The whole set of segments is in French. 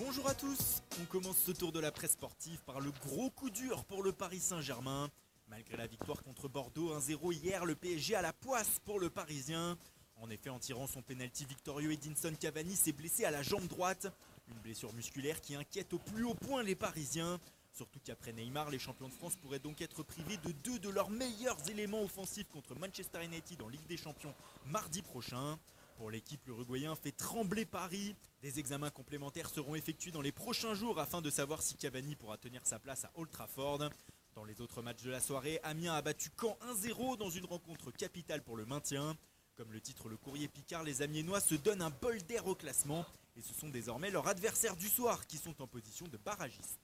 Bonjour à tous, on commence ce tour de la presse sportive par le gros coup dur pour le Paris Saint-Germain. Malgré la victoire contre Bordeaux 1-0 hier, le PSG a la poisse pour le Parisien. En effet, en tirant son pénalty victorieux, Edinson Cavani s'est blessé à la jambe droite. Une blessure musculaire qui inquiète au plus haut point les Parisiens. Surtout qu'après Neymar, les champions de France pourraient donc être privés de deux de leurs meilleurs éléments offensifs contre Manchester United en Ligue des Champions mardi prochain. Pour l'équipe, l'Uruguayen fait trembler Paris. Des examens complémentaires seront effectués dans les prochains jours afin de savoir si Cavani pourra tenir sa place à Old Trafford. Dans les autres matchs de la soirée, Amiens a battu Caen 1-0 dans une rencontre capitale pour le maintien. Comme le titre le Courrier Picard, les Amiénois se donnent un bol d'air au classement et ce sont désormais leurs adversaires du soir qui sont en position de barragistes.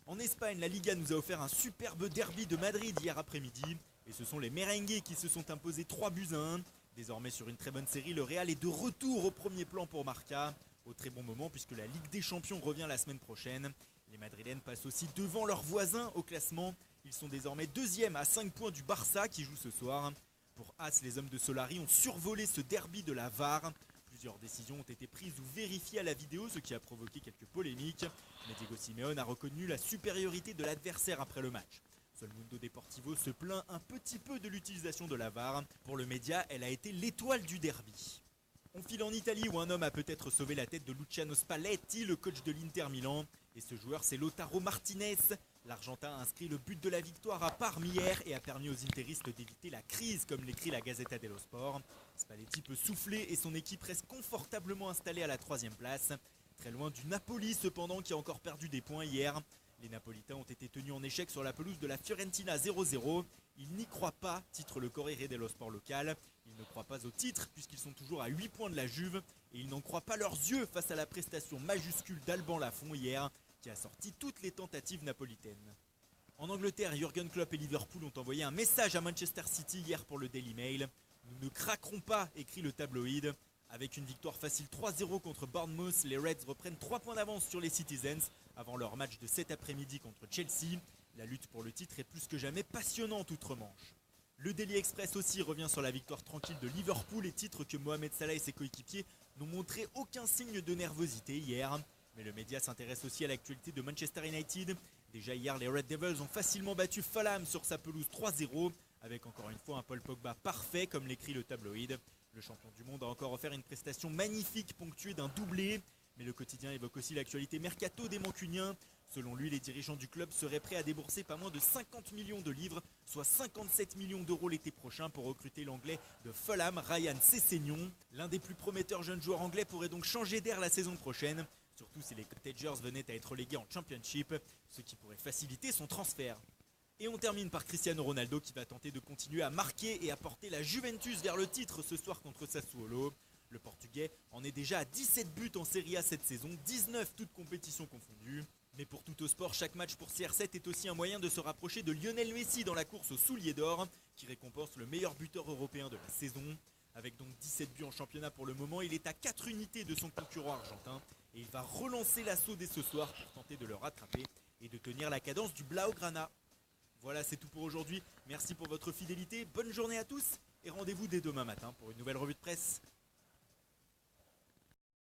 En Espagne, la Liga nous a offert un superbe derby de Madrid hier après-midi et ce sont les merengues qui se sont imposés 3-1. Désormais sur une très bonne série, le Real est de retour au premier plan pour Marca, au très bon moment puisque la Ligue des Champions revient la semaine prochaine. Les Madrilènes passent aussi devant leurs voisins au classement. Ils sont désormais deuxième à 5 points du Barça qui joue ce soir. Pour As, les hommes de Solari ont survolé ce derby de la VAR. Plusieurs décisions ont été prises ou vérifiées à la vidéo, ce qui a provoqué quelques polémiques. Mais Diego Simeone a reconnu la supériorité de l'adversaire après le match. Seul Mundo Deportivo se plaint un petit peu de l'utilisation de la VAR. Pour le média, elle a été l'étoile du derby. On file en Italie où un homme a peut-être sauvé la tête de Luciano Spalletti, le coach de l'Inter Milan. Et ce joueur, c'est Lautaro Martinez. L'Argentin a inscrit le but de la victoire à Parme hier et a permis aux interistes d'éviter la crise, comme l'écrit la Gazzetta dello Sport. Spalletti peut souffler et son équipe reste confortablement installée à la 3e place. Très loin du Napoli cependant qui a encore perdu des points hier. Les Napolitains ont été tenus en échec sur la pelouse de la Fiorentina 0-0. Ils n'y croient pas, titre le Corriere dello Sport local. Ils ne croient pas au titre puisqu'ils sont toujours à 8 points de la Juve. Et ils n'en croient pas leurs yeux face à la prestation majuscule d'Alban Lafont hier, qui a sorti toutes les tentatives napolitaines. En Angleterre, Jürgen Klopp et Liverpool ont envoyé un message à Manchester City hier pour le Daily Mail. Nous ne craquerons pas, écrit le tabloïd. Avec une victoire facile 3-0 contre Bournemouth, les Reds reprennent 3 points d'avance sur les Citizens avant leur match de cet après-midi contre Chelsea. La lutte pour le titre est plus que jamais passionnante outre-Manche. Le Daily Express aussi revient sur la victoire tranquille de Liverpool et titre que Mohamed Salah et ses coéquipiers n'ont montré aucun signe de nervosité hier. Mais le média s'intéresse aussi à l'actualité de Manchester United. Déjà hier, les Red Devils ont facilement battu Fulham sur sa pelouse 3-0, avec encore une fois un Paul Pogba parfait comme l'écrit le tabloïd. Le champion du monde a encore offert une prestation magnifique ponctuée d'un doublé. Mais le quotidien évoque aussi l'actualité mercato des Mancuniens. Selon lui, les dirigeants du club seraient prêts à débourser pas moins de 50 millions de livres, soit 57 millions d'euros l'été prochain pour recruter l'anglais de Fulham, Ryan Sessegnon. L'un des plus prometteurs jeunes joueurs anglais pourrait donc changer d'air la saison prochaine, surtout si les Cottagers venaient à être relégués en Championship, ce qui pourrait faciliter son transfert. Et on termine par Cristiano Ronaldo qui va tenter de continuer à marquer et à porter la Juventus vers le titre ce soir contre Sassuolo. Le Portugais en est déjà à 17 buts en Serie A cette saison, 19 toutes compétitions confondues. Mais pour tout au sport, chaque match pour CR7 est aussi un moyen de se rapprocher de Lionel Messi dans la course au soulier d'or, qui récompense le meilleur buteur européen de la saison. Avec donc 17 buts en championnat pour le moment, il est à 4 unités de son concurrent argentin. Et il va relancer l'assaut dès ce soir pour tenter de le rattraper et de tenir la cadence du Blaugrana. Voilà, c'est tout pour aujourd'hui. Merci pour votre fidélité. Bonne journée à tous et rendez-vous dès demain matin pour une nouvelle revue de presse.